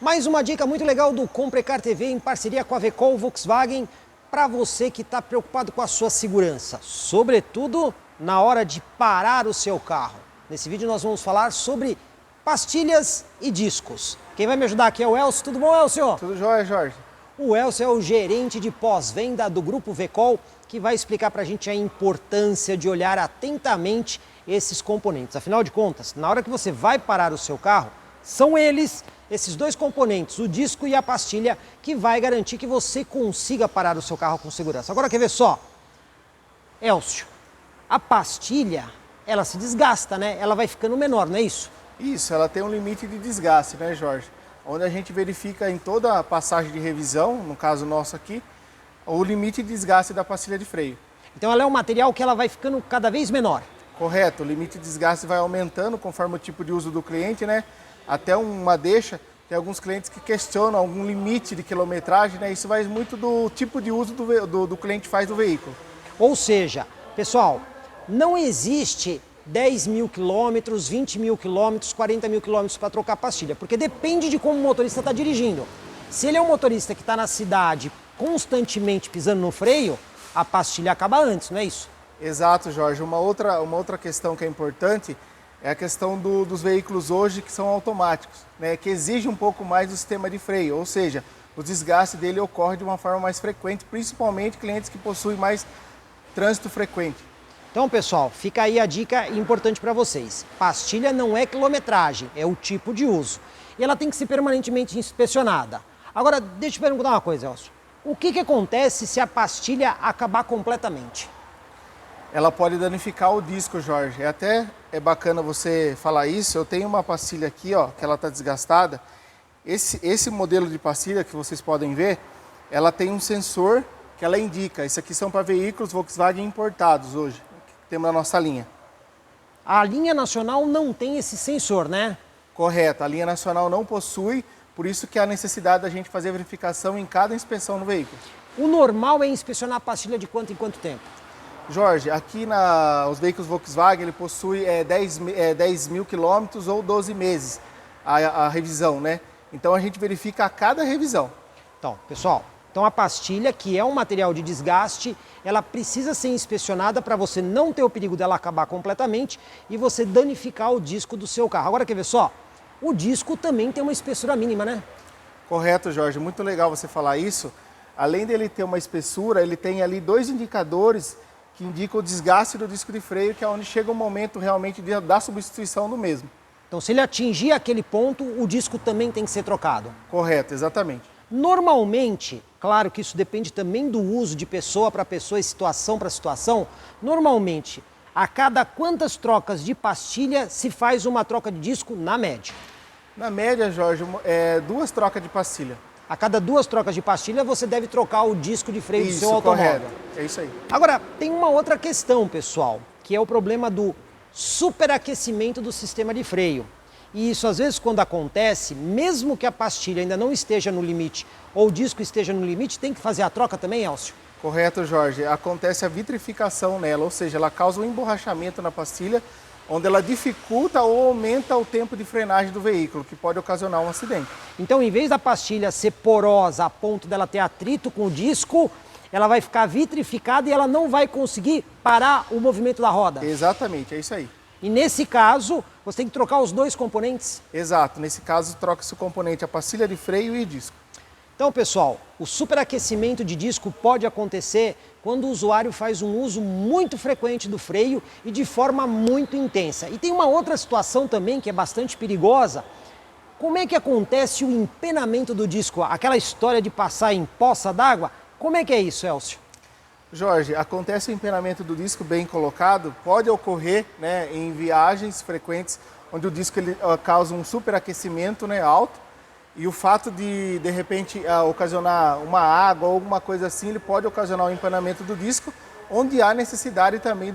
Mais uma dica muito legal do Comprecar TV em parceria com a Vecol Volkswagen para você que está preocupado com a sua segurança, sobretudo na hora de parar o seu carro. Nesse vídeo nós vamos falar sobre pastilhas e discos. Quem vai me ajudar aqui é o Elcio. Tudo bom, Elcio? Tudo jóia, Jorge. O Elcio é o gerente de pós-venda do Grupo Vecol, que vai explicar para a gente a importância de olhar atentamente esses componentes. Afinal de contas, na hora que você vai parar o seu carro, são eles, esses dois componentes, o disco e a pastilha, que vai garantir que você consiga parar o seu carro com segurança. Agora, quer ver só? Elcio, a pastilha, ela se desgasta, né? Ela vai ficando menor, não é isso? Isso, ela tem um limite de desgaste, né, Jorge? Onde a gente verifica em toda a passagem de revisão, no caso nosso aqui, o limite de desgaste da pastilha de freio. Então ela é um material que ela vai ficando cada vez menor. Correto, o limite de desgaste vai aumentando conforme o tipo de uso do cliente, né? Até uma deixa, tem alguns clientes que questionam algum limite de quilometragem, né? Isso vai muito do tipo de uso do cliente faz do veículo. Ou seja, pessoal, não existe 10 mil quilômetros, 20 mil quilômetros, 40 mil quilômetros para trocar pastilha, porque depende de como o motorista está dirigindo. Se ele é um motorista que está na cidade constantemente pisando no freio, a pastilha acaba antes, não é isso? Exato, Jorge. Uma outra questão que é importante é a questão dos veículos hoje que são automáticos, né, que exige um pouco mais do sistema de freio, ou seja, o desgaste dele ocorre de uma forma mais frequente, principalmente clientes que possuem mais trânsito frequente. Então, pessoal, fica aí a dica importante para vocês. Pastilha não é quilometragem, é o tipo de uso. E ela tem que ser permanentemente inspecionada. Agora, deixa eu perguntar uma coisa, Elcio. O que acontece se a pastilha acabar completamente? Ela pode danificar o disco, Jorge. É bacana você falar isso. Eu tenho uma pastilha aqui, ó, que ela está desgastada. Esse modelo de pastilha que vocês podem ver, ela tem um sensor que ela indica. Isso aqui são para veículos Volkswagen importados hoje, que temos na nossa linha. A linha nacional não tem esse sensor, né? Correto, a linha nacional não possui, por isso que há necessidade da gente fazer verificação em cada inspeção no veículo. O normal é inspecionar a pastilha de quanto em quanto tempo? Jorge, aqui os veículos Volkswagen, ele possui 10 mil quilômetros ou 12 meses a revisão, né? Então a gente verifica a cada revisão. Então, pessoal, a pastilha, que é um material de desgaste, ela precisa ser inspecionada para você não ter o perigo dela acabar completamente e você danificar o disco do seu carro. Agora, quer ver só? O disco também tem uma espessura mínima, né? Correto, Jorge. Muito legal você falar isso. Além dele ter uma espessura, ele tem ali dois indicadores que indicam o desgaste do disco de freio, que é onde chega o momento realmente da substituição do mesmo. Então, se ele atingir aquele ponto, o disco também tem que ser trocado. Correto, exatamente. Normalmente, claro que isso depende também do uso de pessoa para pessoa e situação para situação, normalmente, a cada quantas trocas de pastilha se faz uma troca de disco na média? Na média, Jorge, 2 trocas de pastilha. A cada 2 trocas de pastilha você deve trocar o disco de freio do seu automóvel. Correto. É isso aí. Agora, tem uma outra questão, pessoal, que é o problema do superaquecimento do sistema de freio. E isso, às vezes, quando acontece, mesmo que a pastilha ainda não esteja no limite ou o disco esteja no limite, tem que fazer a troca também, Elcio? Correto, Jorge. Acontece a vitrificação nela, ou seja, ela causa um emborrachamento na pastilha, onde ela dificulta ou aumenta o tempo de frenagem do veículo, que pode ocasionar um acidente. Então, em vez da pastilha ser porosa a ponto dela ter atrito com o disco, ela vai ficar vitrificada e ela não vai conseguir parar o movimento da roda. Exatamente, é isso aí. E nesse caso, você tem que trocar os dois componentes? Exato, nesse caso troca-se o componente, a pastilha de freio e disco. Então, pessoal, o superaquecimento de disco pode acontecer quando o usuário faz um uso muito frequente do freio e de forma muito intensa. E tem uma outra situação também que é bastante perigosa. Como é que acontece o empenamento do disco? Aquela história de passar em poça d'água? Como é que é isso, Elcio? Jorge, acontece o empenamento do disco bem colocado, pode ocorrer, né, em viagens frequentes onde o disco ele causa um superaquecimento, né, alto, e o fato de repente ocasionar uma água ou alguma coisa assim, ele pode ocasionar o empenamento do disco, onde há necessidade também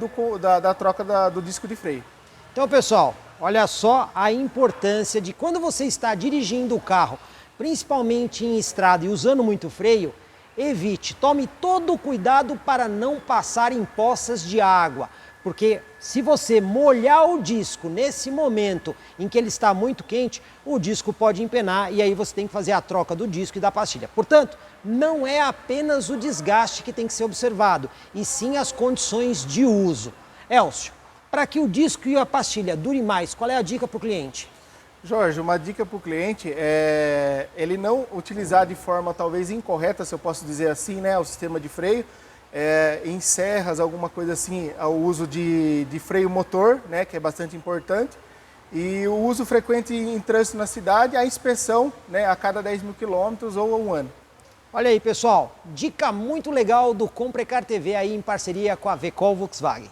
da troca do disco de freio. Então, pessoal, olha só a importância de quando você está dirigindo o carro, principalmente em estrada e usando muito freio, evite, tome todo o cuidado para não passar em poças de água, Porque se você molhar o disco nesse momento em que ele está muito quente, o disco pode empenar e aí você tem que fazer a troca do disco e da pastilha. Portanto, não é apenas o desgaste que tem que ser observado, e sim as condições de uso. Elcio, para que o disco e a pastilha durem mais, qual é a dica para o cliente? Jorge, uma dica para o cliente é ele não utilizar de forma talvez incorreta, se eu posso dizer assim, né, o sistema de freio, em serras, alguma coisa assim, o uso de freio motor, né, que é bastante importante, e o uso frequente em trânsito na cidade, a inspeção, né, a cada 10 mil quilômetros ou um ano. Olha aí, pessoal, dica muito legal do Comprecar TV aí em parceria com a Vecol Volkswagen.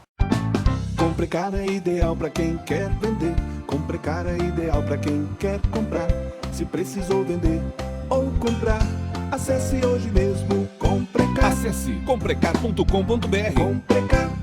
Comprecar é ideal para quem quer vender. Comprecar é ideal para quem quer comprar. Se precisou vender ou comprar, acesse hoje mesmo Comprecar. Acesse comprecar.com.br. Comprecar.